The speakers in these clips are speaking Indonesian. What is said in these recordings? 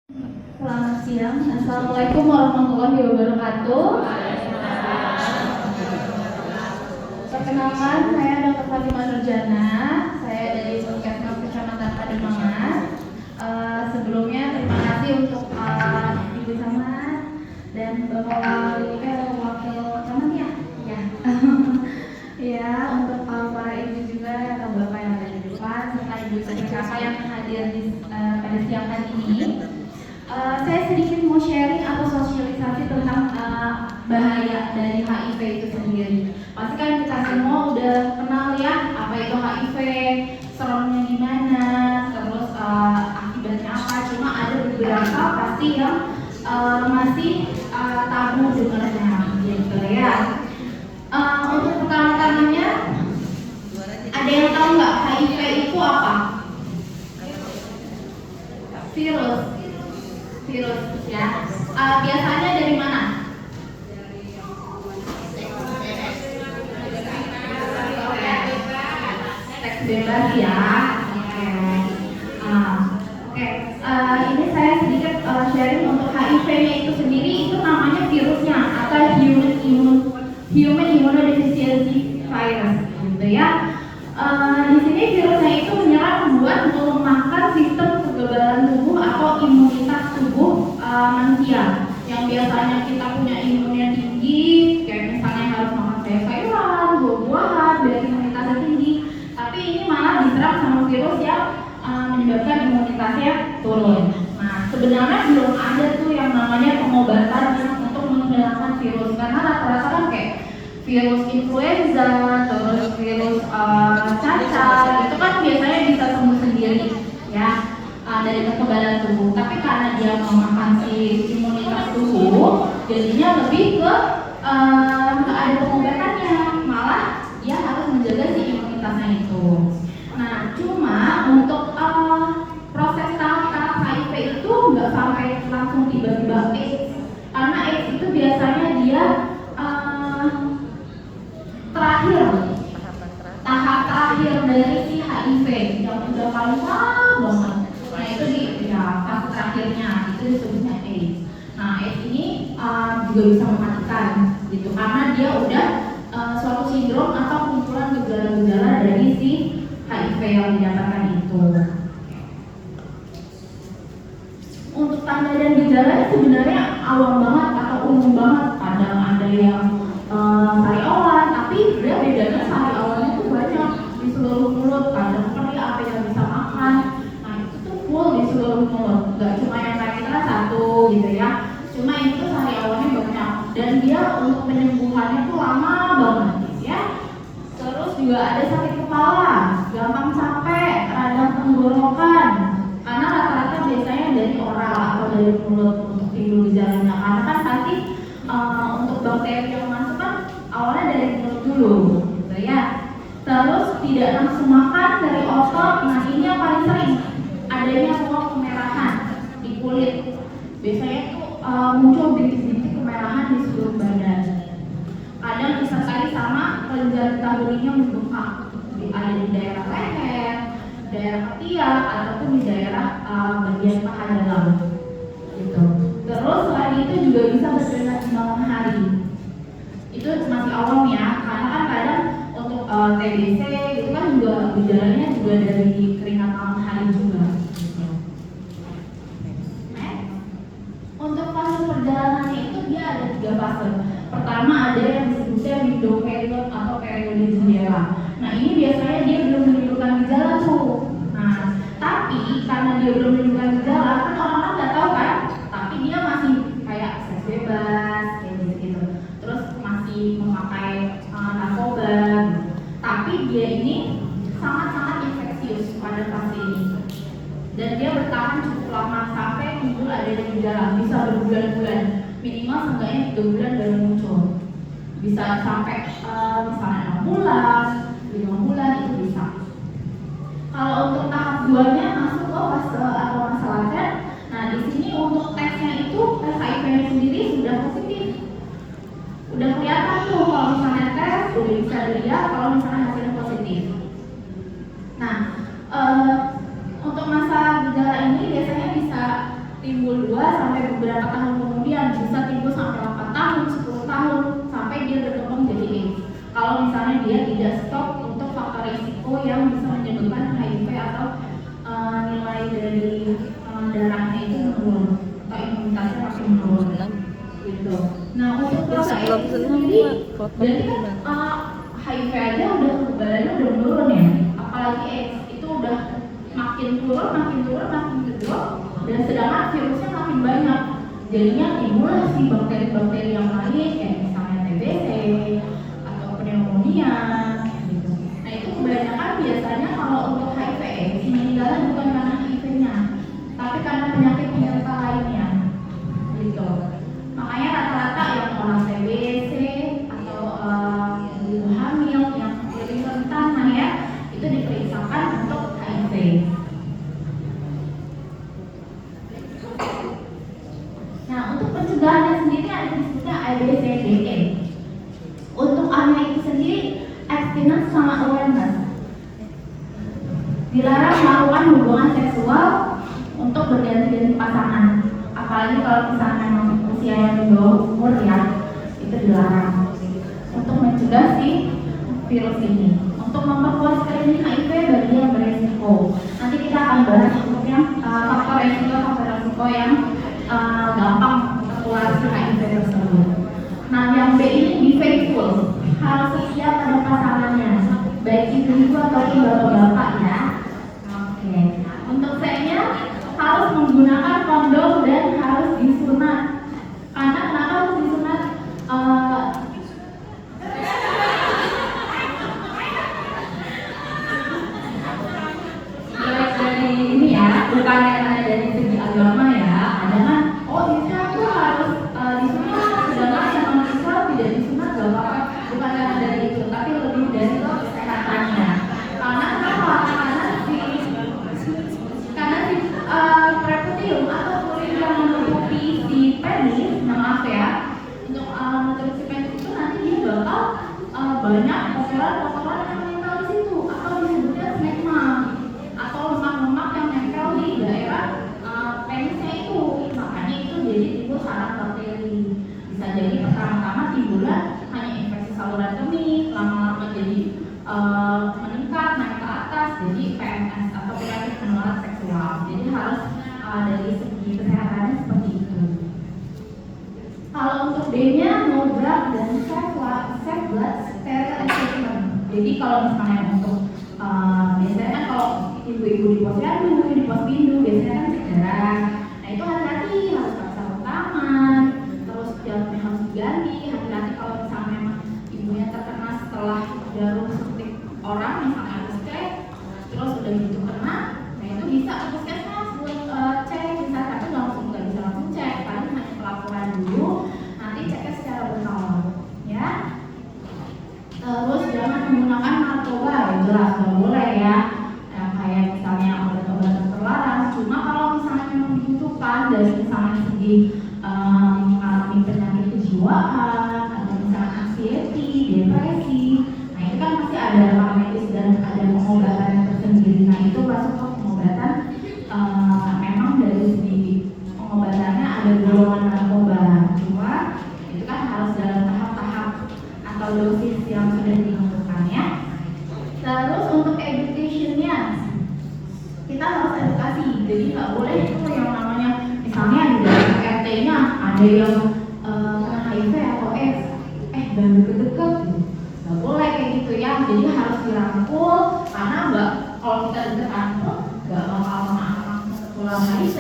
Selamat siang. Assalamualaikum warahmatullahi wabarakatuh. Perkenalkan, saya Dr. Fatimah Nurjana. Saya dari Puskesmas Kecamatan Pademangan. Sebelumnya terima kasih untuk Ibu Camat dan Bapak Wakil Camat ya. Ya, untuk para ibu juga atau bapak yang ada di depan serta ibu kakak yang hadir pada siang hari ini. Saya sedikit mau sharing atau sosialisasi tentang bahaya dari HIV itu sendiri. Pasti kan kita semua udah kenal ya apa itu HIV, seremnya gimana, terus akibatnya apa. Cuma ada beberapa pasti yang masih tabu dengarnya, gitu ya. Untuk pertama-tamanya, ada yang tahu nggak HIV itu apa? Virus ya. Biasanya dari mana? Seks bebas ya. Oke. Ini saya sedikit sharing untuk HIV-nya itu sendiri. Itu namanya virusnya atau human immunodeficiency virus, gitu ya. Di sini virusnya itu menyerang buat melemahkan sistem kekebalan tubuh atau imunitas tubuh manusia. Yang biasanya kita punya imunnya tinggi, kayak misalnya harus makan sayur-sayuran, buah-buahan, biar imunitasnya tinggi. Tapi ini malah diserang sama virus yang menyebabkan imunitasnya turun. Nah, sebenarnya belum ada tuh yang namanya pengobatan untuk menghilangkan virus, karena rata-rata kan kayak virus influenza, terus virus cacar, itu kan biasanya bisa sembuh sendiri ya dari kekebalan tubuh. Tapi karena dia memakan si imunitas tubuh, jadinya lebih ke nggak ada pengobatannya, malah dia harus menjaga si imunitasnya itu. Nah, cuma untuk proses tahap HIV itu nggak sampai langsung tiba-tiba AIDS, karena AIDS itu biasanya dia tahap terakhir dari si HIV yang udah paling lama banget. Nah, itu di fase terakhirnya itu disebutnya AIDS. Nah, AIDS ini juga bisa mematikan gitu, karena dia udah suatu sindrom atau kumpulan gejala-gejala dari si HIV yang didapatkan itu. Untuk tanda dan gejalanya sebenarnya awam banget atau umum banget. Kadang ada yang sariawan, tapi dia bedanya sariawannya tuh banyak di seluruh mulut. Kadang perih apa yang bisa makan. Nah, itu tuh full di seluruh mulut. Gak cuma yang kayak kita satu gitu ya. Cuma itu sariawannya banyak dan dia untuk penyembuhannya tuh lama banget ya. Terus juga ada sakit kepala, gampang capek, radang tenggorokan. Karena rata-rata biasanya dari oral atau dari mulut untuk timbul gejalanya. Karena kan pasti untuk bakteri yang masuk kan awalnya dari mulut dulu, gitu ya. Terus tidak langsung makan dari otot. Nah, ini yang paling sering adanya ruang kemerahan di kulit. Biasanya tuh muncul bintik-bintik kemerahan di seluruh badan. Kadang disertai sama kelenjar getah benihnya membengkak, ada di daerah leher, daerah ketiak, ataupun di daerah bagian paha dalam, gitu. Terus selain itu juga bisa berdarah di malam hari. Itu masih awam ya, karena kan kadang untuk TBC itu kan juga gejalanya juga dari keringat malam hari juga. Gitu. Untuk fase perjalanannya itu dia ada 3 fase. Pertama ada yang disebutnya window period atau periode jendela. Nah, ini biasanya dia belum menimbulkan gejala tuh. Nah, tapi karena dia belum menimbulkan gejala, kan orang-orang nggak tahu kan, tapi dia masih kayak seks bebas, kayak gitu. Terus masih memakai narkoba. Tapi dia ini sangat-sangat infeksius pada fase ini. Dan dia bertahan cukup lama sampai timbul adanya gejala, bisa berbulan-bulan, minimal seenggaknya 3 bulan baru muncul. Bisa sampai misalnya 6 bulan, 5 bulan itu bisa. Kalau untuk tahap 2-nya masuk ke fase atau masa laten. Nah, di sini untuk tesnya itu tes HIV-nya sendiri sudah positif. Udah kelihatan tuh kalau misalnya tes udah bisa dilihat kalau misalnya hasilnya positif. Nah, untuk masa gejala ini biasanya bisa timbul timbul 2 sampai beberapa tahun kemudian, bisa timbul sampai 8 tahun, 10 tahun sampai dia berkembang jadi AIDS. Kalau misalnya dia tidak stop untuk faktor risiko yang bisa menyebabkan HIV atau nilai dari darahnya itu menurun atau imunitasnya makin menurun gitu. Nah untuk proses AIDS sendiri, jadi HIV aja udah kebalannya udah menurun ya, apalagi AIDS itu udah makin turun, makin gedor, dan sedangkan virusnya makin banyak. Jadinya timbul si bakteri-bakteri yang lain kayak misalnya TBC atau pneumonia gitu. Nah itu kebanyakan biasanya kalau untuk HIV AIDS meninggalnya bukan karena HIV-nya, tapi karena penyakit penyerta lainnya gitu. Makanya rata-rata yang orang TBC atau ibu hamil yang lebih rentan ya itu diperiksakan untuk HIV. Nah untuk pencegahannya sendiri ada disebutnya ABCDE. Untuk A-nya itu sendiri abstinence sama awareness. Dilarang melakukan hubungan seksual untuk berganti-ganti pasangan. Apalagi kalau misalnya memang usia yang di bawah umur ya, itu dilarang. Untuk mencegah si virus ini, untuk memperkuat screening HIV bagi yang beresiko. Nanti kita akan bahas untuk yang faktor resiko yang gampang tertular si HIV tersebut. Nah yang B ini be faithful, harus setia pada pasangannya, baik ibu-ibu ataupun bapak-bapak ya. Oke. Untuk C-nya harus menggunakan kondom dan harus disunat. Karena kenapa harus disunat? Dari ini ya, bukannya hanya dari segi agama ya, ada kan? Oh Islam tuh harus disunat, sedangkan yang non Islam tidak disunat gak apa-apa. Bukan karena dari itu, tapi lebih dari kesehatannya. Karena kenapa? Karena si prepucium atau kulit yang menutupi si penis, maaf ya, untuk menutupi si penis itu nanti dia bakal banyak kotoran-kotoran yang menempel di situ, atau disebutnya smegma atau lemak-lemak yang nempel di daerah penisnya itu. Makanya itu jadi timbul sarang bakteri. Bisa jadi pertama-tama timbulnya hanya infeksi saluran kemih, lama-lama jadi meningkat naik ke atas jadi PMS atau penyakit menular seksual. Jadi harus dari segi kesehatannya seperti itu. Kalau untuk D-nya no drug dan safe blood steril treatment. Jadi kalau misalnya untuk biasanya kan kalau ibu-ibu di posyandu, di posbindu biasanya kan cek darah. Nah itu hati-hati, harus pakai sarung tangan, terus jarum harus diganti. Hati-hati kalau misalnya memang ibunya terkena setelah jarum suntik orang, misalnya harus cek, terus udah gitu kena, nah itu bisa ke puskesmas buat cek, bisa, tapi nggak bisa langsung cek, paling hanya pelaporan dulu, nanti ceknya secara berkala, ya. Terus jangan menggunakan narkoba, ya jelas nggak boleh ya, kayak misalnya obat-obatan terlarang. Cuma kalau misalnya memang dibutuhkan dari misalnya segi mengalami penyakit kejiwaan atau misalnya anxiety, depresi, nah itu kan pasti ada rekam medis dan ada pengobatan tersendiri. Nah itu masuk ke pengobatan memang dari segi pengobatannya ada golongan narkoba. Cuma itu kan harus dalam tahap-tahap atau dosis yang sudah ditentukan ya. Terus untuk education-nya kita harus edukasi. Jadi nggak boleh itu yang namanya misalnya di dalam RT-nya ada yang kena HIV atau AIDS, dan deket-deket gitu. Nggak boleh kayak gitu ya. Jadi harus dirangkul karena kalau kita deketan pun nggak bakal anak-anak tertular HIV.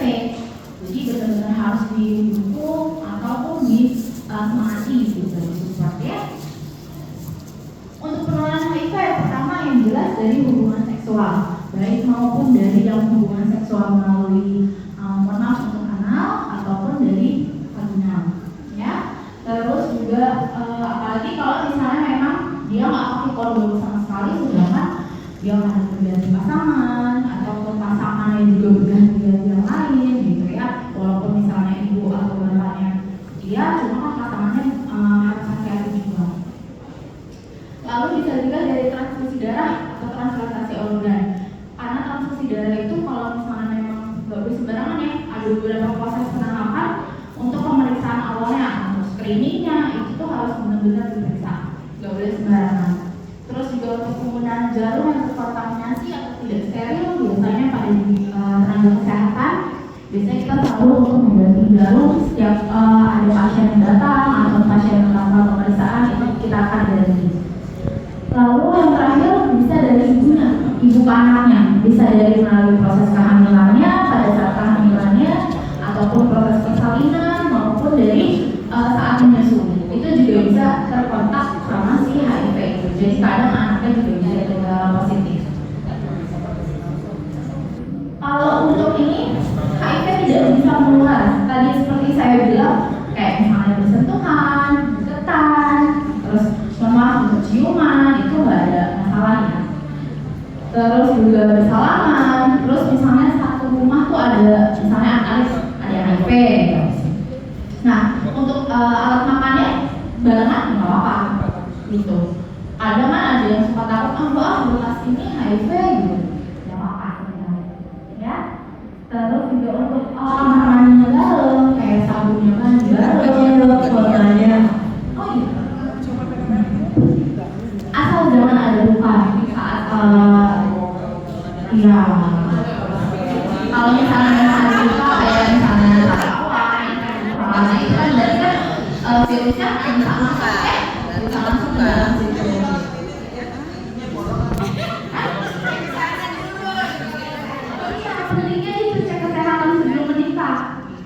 Jadi benar-benar harus didukung ataupun disemangati gitu ya. Untuk penularan HIV pertama yang jelas dari hubungan seksual, baik maupun dari yang hubungan seksual melalui untuk anal ataupun dari vaginal, ya. Terus juga apalagi kalau misalnya memang dia nggak pakai kondom sama sekali, sedangkan dia ada berganti pasangan ataupun pasangannya juga berganti-ganti yang lain gitu ya. Walaupun misalnya ibu atau bapaknya dia, cuma kan pasangannya harus hati-hati juga. Lalu bisa juga dari transfusi darah atau transplantasi organ. Karena transfusi darah itu kalau misalnya memang nggak boleh sembarangan ya, ada beberapa proses penanganan selalu untuk mengganti jarum setiap ada pasien yang datang atau pasien yang melakukan pemeriksaan, itu kita akan ganti. Lalu yang terakhir bisa dari ibunya, ibu ke anaknya, bisa dari melalui proses kehamilannya, pada saat kehamilannya, ataupun proses persalinan, maupun dari saat menyusui. Itu juga bisa terkontak sama si HIV itu. Jadi kadang anaknya juga bisa positif. Kalau untuk ini HIV tidak bisa menular. Tadi seperti saya bilang, kayak misalnya bersentuhan, deketan, terus untuk ciuman, itu nggak ada masalahnya. Terus juga bersalaman, terus misalnya satu rumah tuh ada misalnya ada HIV gitu. Nah, untuk alat makannya barengan nggak apa-apa gitu. Ada yang suka takut, mbak bekas ini HIV gitu, nggak apa-apa ya. Terus juga untuk kamar mandinya dalam, kayak sabunnya kan dalam, polanya. Oh iya. Asal jangan ada luka saat ya. Kalau misalnya ada luka kayak misalnya karena itu kan dari kan virusnya bisa masuk ke dalam situ. Pentingnya itu cek kesehatan sebelum menikah.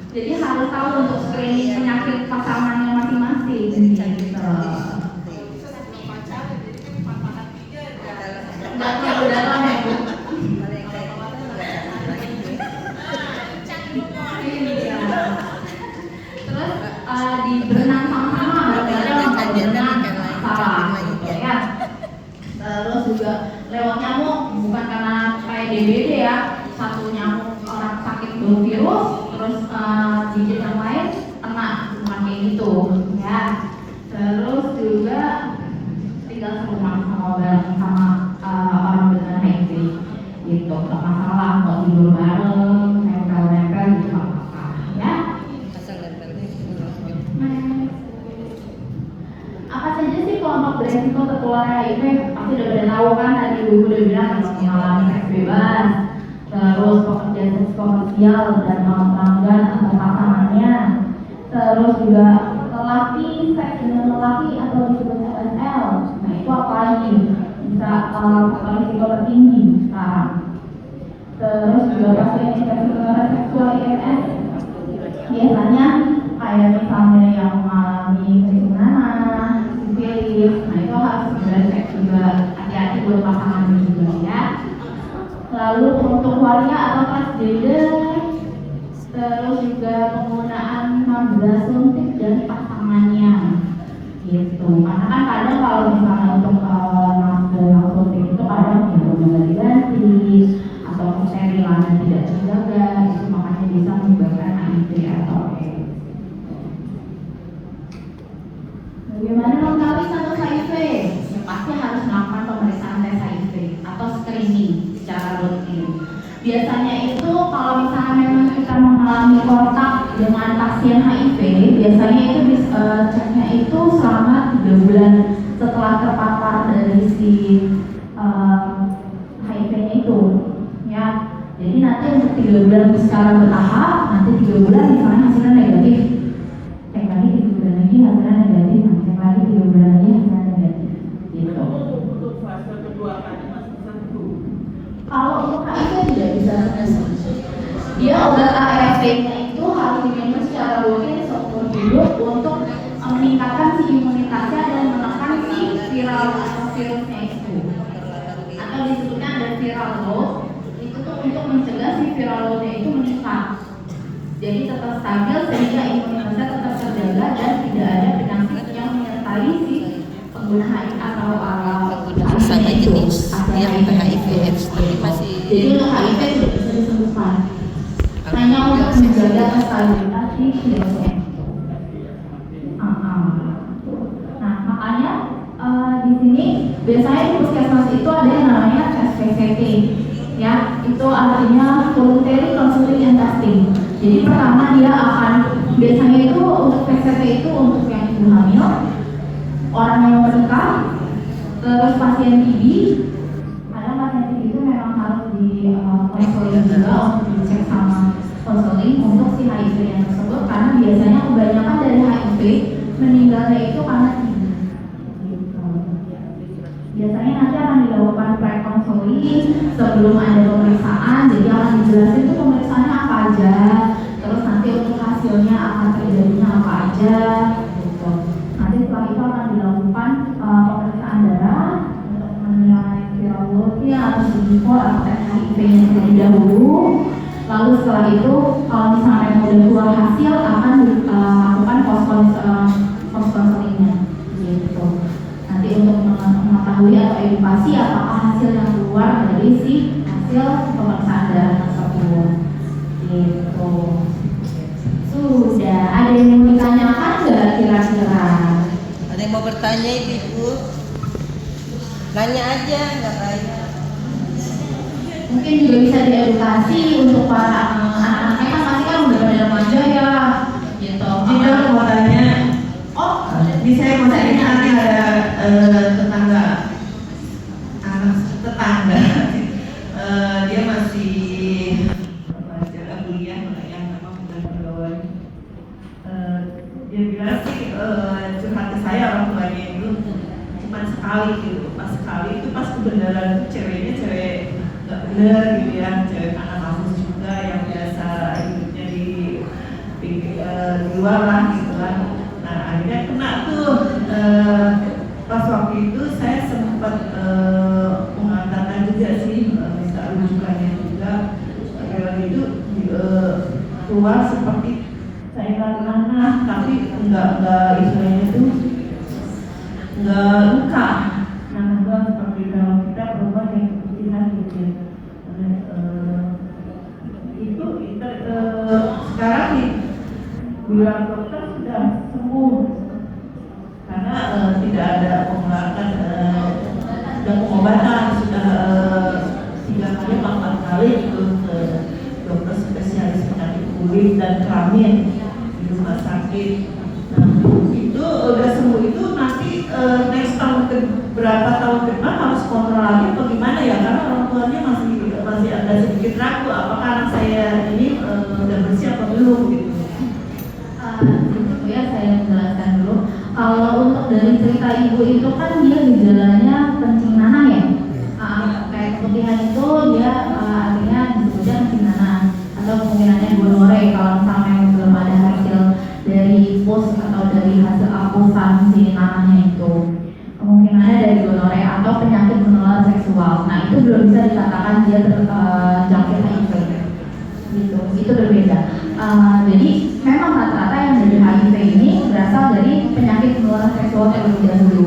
Jadi harus tahu untuk screening penyakit pasangannya masing-masing. Nggak terlalu dalam ya Bu. Terus di berenang sama-sama berenang salah ya. Terus juga lewat nyamuk, bukan karena kayak DBD ya, satu nyamuk orang sakit virus, terus digit yang lain kena, bukan kayak gitu ya. Terus juga tinggal serumah sama orang dengan HIV gitu, nggak masalah kalau tidur bareng, nempel-nempel gitu nggak apa-apa ya. Apa saja sih kelompok beresiko tertular HIV? Pasti udah tahu kan, tadi ibu udah bilang mengalami seks bebas, terus pekerja seks komersial dan pelanggan atau pasangannya, terus juga lelaki seks dengan lelaki atau disebut LSL. Nah itu apa lagi? Bisa risiko tertinggi sekarang. Terus juga pasien infeksi saluran seksual IMS, biasanya kayak misalnya yang mengalami kesinangan, sifilis, nah itu harus segera cek juga, hati-hati buat pasangan juga ya. Lalu untuk waria atau transgender, terus juga penggunaan mambra suntik dari pasangannya gitu. Karena kan kadang kalau misalnya untuk mambra suntik itu kadang ya diganti atau kesterilannya tidak terjaga, itu makanya bisa menyebabkan HIV atau AIDS. Bagaimana mengetahui status HIV? Ya, pasti harus melakukan pemeriksaan tes HIV atau screening secara rutin. Biasanya itu kalau misalnya memang kita mengalami kontak dengan pasien HIV, biasanya itu ceknya itu selama 3 bulan setelah terpapar dari si HIV-nya itu, ya. Jadi nanti untuk 3 bulan secara bertahap, nanti 3 bulan misalnya hasilnya negatif, cek lagi 3 bulan lagi hasilnya negatif, cek lagi 3 bulan lagi hasilnya negatif, gitu. Untuk fase kedua tadi masih bisa itu. Kalau untuk HIV tidak bisa sepenuhnya. Dia obat ARV-nya itu harus diminum secara rutin seumur hidup untuk meningkatkan si imunitasnya dan menekan si viral atau virusnya itu. Atau disebutnya ada viral load, itu tuh untuk mencegah si viral loadnya itu meningkat. Jadi tetap stabil sehingga imunitasnya tetap terjaga dan tidak ada penyakit yang menyertai si pengguna HIV atau sama jenis yang HIV/AIDS tapi masih. Jadi untuk HIV tidak bisa disembuhkan. Hanya untuk menjaga stabilitas si virusnya. Nah makanya di sini biasanya di puskesmas itu ada yang namanya tes PCT, ya. Itu artinya voluntary counseling and testing. Jadi pertama dia akan biasanya itu untuk PCT itu untuk yang ibu hamil, orang yang menikah, terus pasien TB. Kadang pasien TB itu memang harus di konseling juga untuk dicek sama konseling untuk si HIV-nya tersebut, karena biasanya kebanyakan dari HIV meninggalnya itu karena TB. Gitu. Biasanya nanti akan dilakukan pre-counseling sebelum ada pemeriksaan, jadi akan dijelasin itu pemeriksaannya apa aja, terus nanti untuk hasilnya akan terjadinya apa aja, gitu. Nanti setelah itu akan dilakukan pemeriksaan darah untuk menilai virologi atau CD4 atau HIV-nya terlebih dahulu. Lalu setelah itu kalau misalnya memang udah keluar hasil akan dilakukan post counselingnya, gitu. Nanti untuk mengetahui atau edukasi apakah hasil yang keluar dari si hasil pemeriksaan darah tersebut, gitu. Sudah, ada yang mau ditanyakan nggak kira-kira? Ada yang mau bertanya Ibu? Nanya aja, nggak tanya. Mungkin juga bisa diedukasi untuk para anak-anaknya, kan pasti kan udah pada remaja ya, gitu. Jadi aku mau tanya, di saya mau tanya nanti ada tetangga, anak tetangga, dia masih belajar kuliah yang memang sudah pegawai. Dia bilang sih curhat ke saya orang tuanya itu cuma sekali gitu, pas sekali itu pas kebenaran ceweknya cewek nggak benar gitu ya, cewek anak kampus juga yang biasa hidupnya di luar lah gitu kan. Nah akhirnya kena tuh pas waktu itu saya sempat mengatakan juga sih minta rujukannya juga lagi itu keluar seperti cairan nanah tapi enggak istilahnya itu enggak luka. Nah enggak seperti kalau kita berubah yang kekecilan gitu ya. Itu sekarang bilang dokter sudah sembuh karena tidak ada pengeluaran sudah pengobatan sudah 3 kali 4 kali itu ke dokter spesialis penyakit kulit dan kelamin di rumah sakit. Nah itu udah sembuh itu nanti next tahun berapa tahun ke depan harus kontrol lagi atau gimana ya, karena orang tuanya masih ada sedikit ragu apakah anak saya ini udah bersih apa belum gitu. Ya saya menjelaskan dulu. Kalau untuk dari cerita ibu itu kan dia gejalanya kencing nanah ya, kayak keputihan itu dia artinya disebutnya kencing nanah atau kemungkinannya gonore kalau misalnya belum ada hasil dari pus atau dari hasil akusan si nanahnya itu, kemungkinannya dari gonore atau penyakit menular seksual. Nah itu belum bisa dikatakan dia terjangkit HIV gitu, itu berbeda. Jadi memang rata-rata yang dari HIV ini berasal dari penyakit menular seksual terlebih dahulu.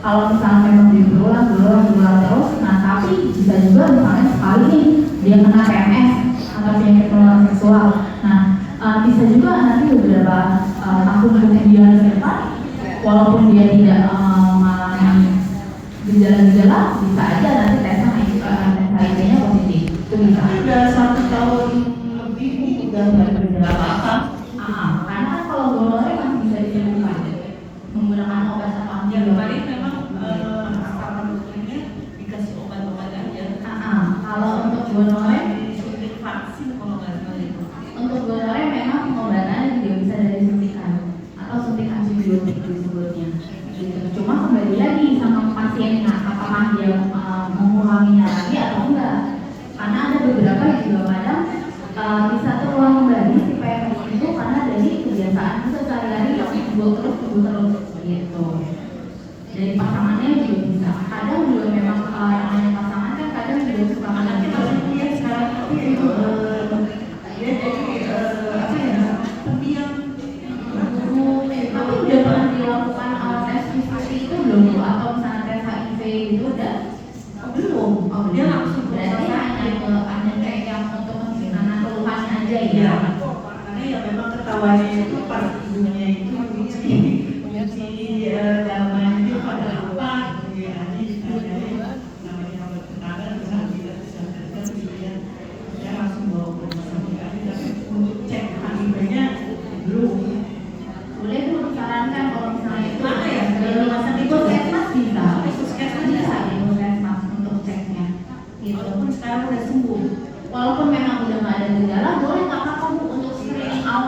Kalau misalnya memang berulang terus, nah tapi bisa juga misalnya sekali nih dia kena PMS atau penyakit menular seksual. Nah bisa juga nanti beberapa tahun kemudian ke depan, walaupun dia tidak mengalami gejala-gejala, bisa aja nanti tes HIV-nya positif. Itu bisa. Udah 1 tahun lebih udah nggak bergejala apa-apa. Karena kan kalau gonore masih bisa disembuhkan menggunakan obat apa Yang kemarin memang sama dokternya dikasih obat-obat aja. Kalau untuk gonore, Disuntik vaksin kalau nggak salah itu. untuk gonore memang pengobatannya juga bisa dari suntikan atau suntik antibiotik disebutnya. Gitu. Cuma kembali lagi sama pasiennya, apakah dia mengulanginya lagi atau enggak. Karena ada beberapa yang juga kadang bisa terulang kembali si PMS itu karena dari kebiasaan kita sehari-hari yang timbul terus gitu. Dari pasangannya juga bisa. Kadang juga memang yang namanya pasangan kan kadang juga suka Karena kita punya sekarang itu dia jadi apa ya pendiam. tapi udah pernah dilakukan tes seperti itu belum Bu? Atau misalnya tes HIV gitu udah? Belum. Dia langsung Berarti hanya kayak yang untuk menghilangkan keluhannya aja ya. Iya. Karena ya memang ketawanya itu pas ibunya itu nyuci dalaman itu pada apa gitu ya. Namanya obat penanganan bisa kerja dia langsung bawa ke rumah sakit tapi untuk cek HIV-nya belum. Boleh tuh disarankan kalau misalnya itu Mana ya? di rumah sakit puskesmas bisa. Puskesmas Bisa di puskesmas untuk ceknya. Gitu. Walaupun sekarang udah sembuh. Walaupun memang udah nggak ada gejala, boleh nggak apa-apa Bu untuk screening awal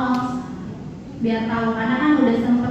biar tahu karena kan udah sempet